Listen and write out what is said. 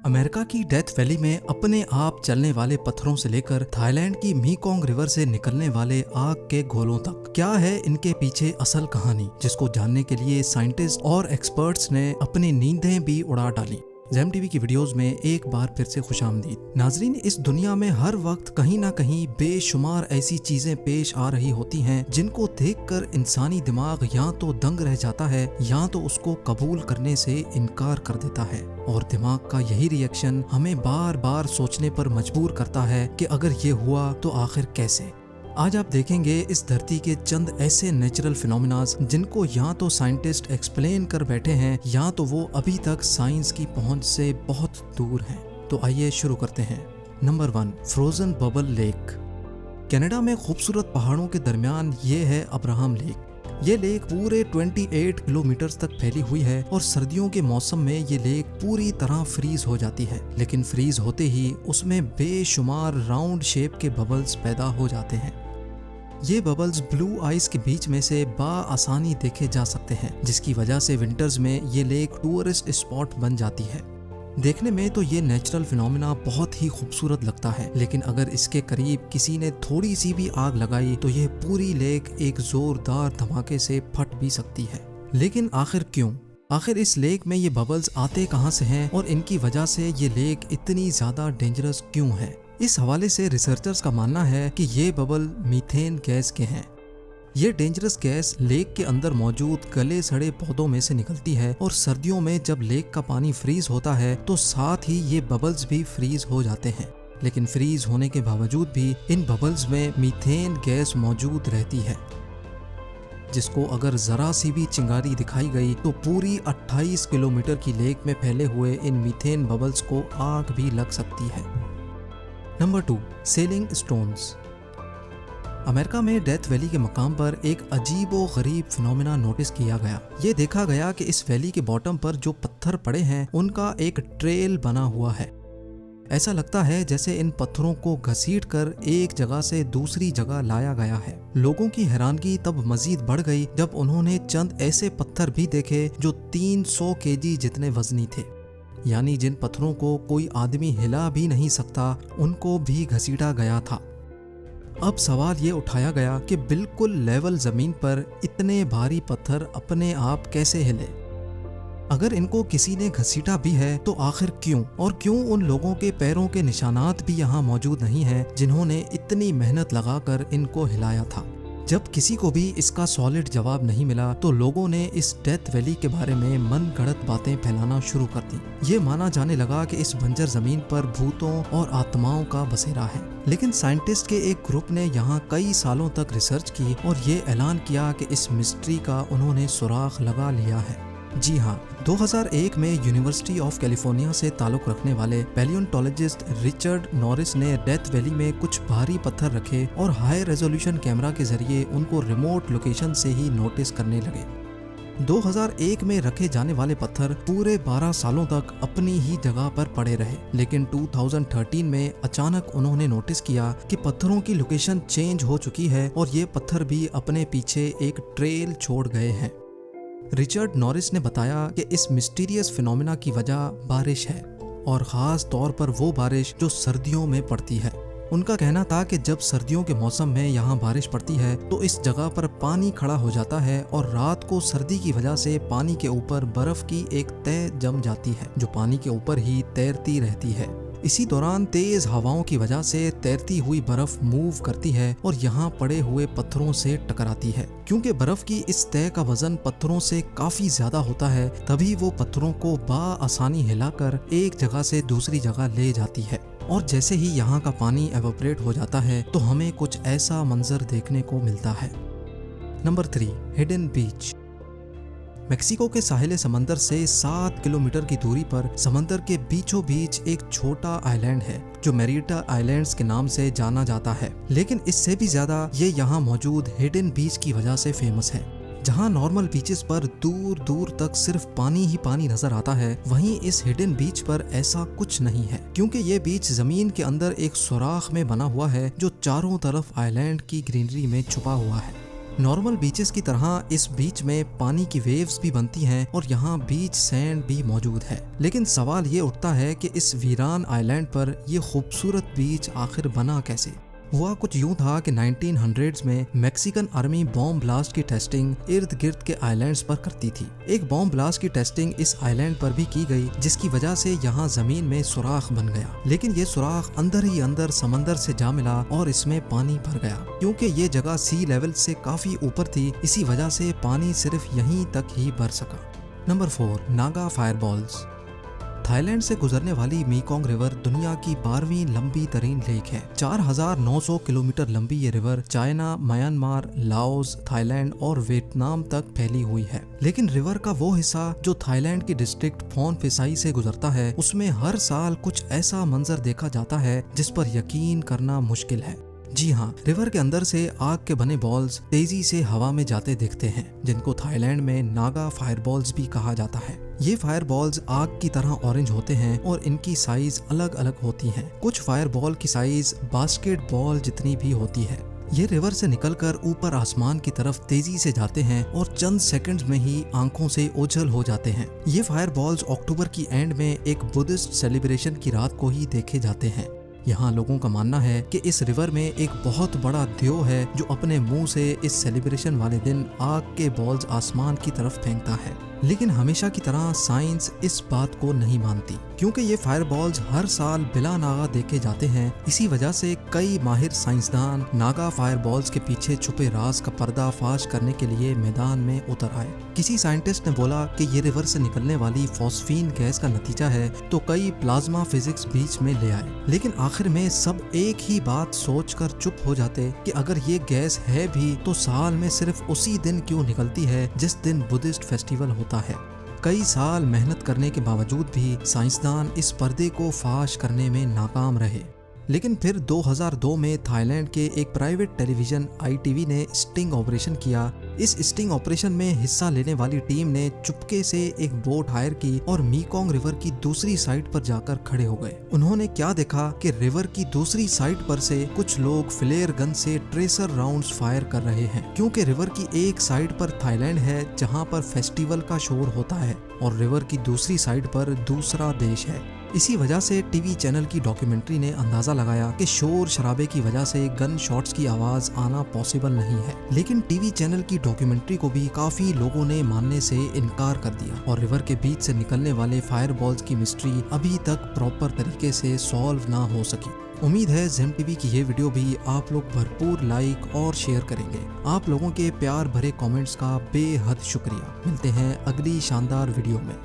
America की death valley में अपने आप चलने वाले पत्थरों से लेकर थाईलैंड की मीकोंग रिवर से निकलने वाले आग के गोलों तक, क्या है इनके पीछे असल कहानी, जिसको जानने के लिए साइंटिस्ट और एक्सपर्ट्स ने अपनी नींदें भी उड़ा डाली। ज़ेम टीवी की वीडियोस में एक बार फिर से खुशामदीद। नाजरीन, इस दुनिया में हर वक्त कहीं ना कहीं बेशुमार ऐसी चीजें पेश आ रही होती हैं जिनको देखकर इंसानी दिमाग या तो दंग रह जाता है या तो उसको कबूल करने से इनकार कर देता है। और दिमाग का यही रिएक्शन हमें बार बार सोचने पर मजबूर करता है कि अगर ये हुआ तो आखिर कैसे। आज आप देखेंगे इस धरती के चंद ऐसे नेचुरल फिनोमिनाज जिनको या तो साइंटिस्ट एक्सप्लेन कर बैठे हैं या तो वो अभी तक साइंस की पहुंच से बहुत दूर हैं। तो आइए शुरू करते हैं। Number 1, frozen bubble lake. Canada में खूबसूरत पहाड़ों के दरमियान ये है अब्राहम लेक। ये लेक पूरे 28 किलोमीटर तक फैली हुई है और सर्दियों के मौसम में ये लेक पूरी तरह फ्रीज हो जाती है, लेकिन फ्रीज होते ही उसमें बेशुमार राउंड शेप के बबल्स पैदा हो जाते हैं। ये बबल्स ब्लू आइस के बीच में से आसानी देखे जा सकते हैं, जिसकी वजह से विंटर्स में ये लेक टूरिस्ट स्पॉट बन जाती है। देखने में तो ये नेचुरल फिनोमिना बहुत ही खूबसूरत लगता है, लेकिन अगर इसके करीब किसी ने थोड़ी सी भी आग लगाई तो ये पूरी लेक एक जोरदार धमाके से फट भी सकती है। लेकिन आखिर क्यों? आखिर इस लेक में ये बबल्स आते कहाँ से हैं और इनकी वजह से ये लेक इतनी ज्यादा डेंजरस क्यों है? इस हवाले से रिसर्चर्स का मानना है कि ये बबल मीथेन गैस के हैं। ये डेंजरस गैस लेक के अंदर मौजूद गले सड़े पौधों में से निकलती है और सर्दियों में जब लेक का पानी फ्रीज होता है तो साथ ही ये बबल्स भी फ्रीज हो जाते हैं। लेकिन फ्रीज होने के बावजूद भी इन बबल्स में मीथेन गैस मौजूद रहती है, जिसको अगर जरा सी भी चिंगारी दिखाई गई तो पूरी 28 किलोमीटर की लेक में फैले हुए इन मीथेन बबल्स को आग भी लग सकती है। Number 2, selling stones. अमेरिका में डेथ वैली के मकाम पर एक अजीबो गरीब फिनोमिना नोटिस किया गया। ये देखा गया कि इस वैली के बॉटम पर जो पत्थर पड़े हैं उनका एक ट्रेल बना हुआ है। ऐसा लगता है जैसे इन पत्थरों को घसीटकर एक जगह से दूसरी जगह लाया गया है। लोगों की हैरानगी तब मजीद बढ़ गई जब उन्होंने चंद ऐसे पत्थर भी देखे जो 300 केजी जितने वजनी थे, यानी जिन पत्थरों को कोई आदमी हिला भी नहीं सकता उनको भी घसीटा गया था। अब सवाल ये उठाया गया कि बिल्कुल लेवल जमीन पर इतने भारी पत्थर अपने आप कैसे हिले? अगर इनको किसी ने घसीटा भी है तो आखिर क्यों? और क्यों उन लोगों के पैरों के निशानात भी यहाँ मौजूद नहीं हैं जिन्होंने इतनी मेहनत लगाकर इनको हिलाया था? जब किसी को भी इसका सॉलिड जवाब नहीं मिला तो लोगों ने इस डेथ वैली के बारे में मन गढ़ंत बातें फैलाना शुरू कर दी। ये माना जाने लगा कि इस बंजर जमीन पर भूतों और आत्माओं का बसेरा है। लेकिन साइंटिस्ट के एक ग्रुप ने यहाँ कई सालों तक रिसर्च की और ये ऐलान किया कि इस मिस्ट्री का उन्होंने सुराग लगा लिया है। जी हाँ, 2001 में यूनिवर्सिटी ऑफ कैलिफोर्निया से ताल्लुक रखने वाले पैलियोंटोलॉजिस्ट रिचर्ड नॉरिस ने डेथ वैली में कुछ भारी पत्थर रखे और हाई रेजोल्यूशन कैमरा के जरिए उनको रिमोट लोकेशन से ही नोटिस करने लगे। 2001 में रखे जाने वाले पत्थर पूरे 12 सालों तक अपनी ही जगह पर पड़े रहे, लेकिन 2013 में अचानक उन्होंने नोटिस किया कि पत्थरों की लोकेशन चेंज हो चुकी है और ये पत्थर भी अपने पीछे एक ट्रेल छोड़ गए हैं। रिचर्ड नॉरिस ने बताया कि इस मिस्टीरियस फिनोमिना की वजह बारिश है, और ख़ास तौर पर वो बारिश जो सर्दियों में पड़ती है। उनका कहना था कि जब सर्दियों के मौसम में यहाँ बारिश पड़ती है तो इस जगह पर पानी खड़ा हो जाता है और रात को सर्दी की वजह से पानी के ऊपर बर्फ की एक तह जम जाती है जो पानी के ऊपर ही तैरती रहती है। इसी दौरान तेज हवाओं की वजह से तैरती हुई बर्फ मूव करती है और यहाँ पड़े हुए पत्थरों से टकराती है। क्योंकि बर्फ की इस तह का वजन पत्थरों से काफी ज्यादा होता है, तभी वो पत्थरों को आसानी हिलाकर एक जगह से दूसरी जगह ले जाती है। और जैसे ही यहाँ का पानी एवोपरेट हो जाता है तो हमें कुछ ऐसा मंजर देखने को मिलता है। नंबर 3, हिडन बीच। मेक्सिको के साहिल समंदर से 7 किलोमीटर की दूरी पर समंदर के बीचों बीच एक छोटा आइलैंड है जो मेरिटा आइलैंड्स के नाम से जाना जाता है। लेकिन इससे भी ज्यादा ये यहाँ मौजूद हिडन बीच की वजह से फेमस है। जहाँ नॉर्मल बीचेस पर दूर दूर तक सिर्फ पानी ही पानी नजर आता है, वहीं इस हिडन बीच पर ऐसा कुछ नहीं है, क्योंकि ये बीच जमीन के अंदर एक सुराख में बना हुआ है जो चारों तरफ आइलैंड की ग्रीनरी में छुपा हुआ है। नॉर्मल बीचेस की तरह इस बीच में पानी की वेव्स भी बनती हैं और यहाँ बीच सैंड भी मौजूद है। लेकिन सवाल ये उठता है कि इस वीरान आइलैंड पर ये खूबसूरत बीच आखिर बना कैसे। हुआ कुछ यूं था कि 1900s में मैक्सिकन आर्मी बॉम्ब ब्लास्ट की टेस्टिंग इर्द गिर्द के आइलैंड्स पर करती थी। एक बॉम्ब ब्लास्ट की टेस्टिंग इस आइलैंड पर भी की गई, जिसकी वजह से यहाँ जमीन में सुराख बन गया। लेकिन ये सुराख अंदर ही अंदर समंदर से जा मिला और इसमें पानी भर गया। क्योंकि ये जगह सी लेवल से काफी ऊपर थी, इसी वजह से पानी सिर्फ यहीं तक ही भर सका। नंबर 4, नागा फायरबॉल्स। थाईलैंड से गुजरने वाली मीकोंग रिवर दुनिया की 12वीं लंबी तरीन लेक है। 4900 किलोमीटर लंबी ये river China, Myanmar, Laos, Thailand और वियतनाम तक फैली हुई है। लेकिन रिवर का वो हिस्सा जो थाईलैंड की डिस्ट्रिक्ट फोन फिसाई से गुजरता है, उसमें हर साल कुछ ऐसा मंजर देखा जाता है जिस पर यकीन करना मुश्किल है। जी हाँ, रिवर के अंदर से आग के बने बॉल्स तेजी से हवा में जाते दिखते हैं, जिनको थाईलैंड में नागा फायरबॉल्स भी कहा जाता है। ये फायरबॉल्स आग की तरह ऑरेंज होते हैं और इनकी साइज अलग अलग होती हैं। कुछ फायरबॉल की साइज बास्केटबॉल जितनी भी होती है। ये रिवर से निकलकर ऊपर आसमान की तरफ तेजी से जाते हैं और चंद सेकंड्स में ही आंखों से ओझल हो जाते हैं। ये फायरबॉल्स अक्टूबर की एंड में एक बुद्धिस्ट सेलिब्रेशन की रात को ही देखे जाते हैं। यहाँ लोगों का मानना है कि इस रिवर में एक बहुत बड़ा द्यो है जो अपने मुंह से इस सेलिब्रेशन वाले दिन आग के बॉल्स आसमान की तरफ फेंकता है। लेकिन हमेशा की तरह साइंस इस बात को नहीं मानती, क्योंकि ये फायरबॉल्स हर साल बिला नागा देखे जाते हैं। इसी वजह से कई माहिर साइंसदान नागा फायरबॉल्स के पीछे छुपे राज का पर्दाफाश करने के लिए मैदान में उतर आए। किसी साइंटिस्ट ने बोला कि ये रिवर से निकलने वाली फॉस्फीन गैस का नतीजा है, तो कई प्लाज्मा फिजिक्स बीच में ले आए। लेकिन आखिर में सब एक ही बात सोचकर चुप हो जाते कि अगर ये गैस है भी तो साल में सिर्फ उसी दिन क्यों निकलती है जिस दिन बुद्धिस्ट फेस्टिवल होता है। कई साल मेहनत करने के बावजूद भी साइंसदान इस पर्दे को फाश करने में नाकाम रहे। लेकिन फिर 2002 में थाईलैंड के एक प्राइवेट टेलीविजन ITV ने स्टिंग ऑपरेशन किया। इस स्टिंग ऑपरेशन में हिस्सा लेने वाली टीम ने चुपके से एक बोट हायर की और मीकोंग रिवर की दूसरी साइड पर जाकर खड़े हो गए। उन्होंने क्या देखा कि रिवर की दूसरी साइड पर से कुछ लोग फ्लेयर गन से ट्रेसर राउंड्स फायर कर रहे हैं, क्योंकि रिवर की एक साइड पर थाईलैंड है जहां पर फेस्टिवल का शोर होता है और रिवर की दूसरी साइड पर दूसरा देश है। इसी वजह से टीवी चैनल की डॉक्यूमेंट्री ने अंदाजा लगाया कि शोर शराबे की वजह से गन शॉट्स की आवाज आना पॉसिबल नहीं है। लेकिन टीवी चैनल की डॉक्यूमेंट्री को भी काफी लोगों ने मानने से इनकार कर दिया और रिवर के बीच से निकलने वाले फायरबॉल्स की मिस्ट्री अभी तक प्रॉपर तरीके से सॉल्व ना हो सकी। उम्मीद है ज़ेम टीवी की ये वीडियो भी आप लोग भरपूर लाइक और शेयर करेंगे। आप लोगों के प्यार भरे कमेंट्स का बेहद शुक्रिया। मिलते हैं अगली शानदार वीडियो में।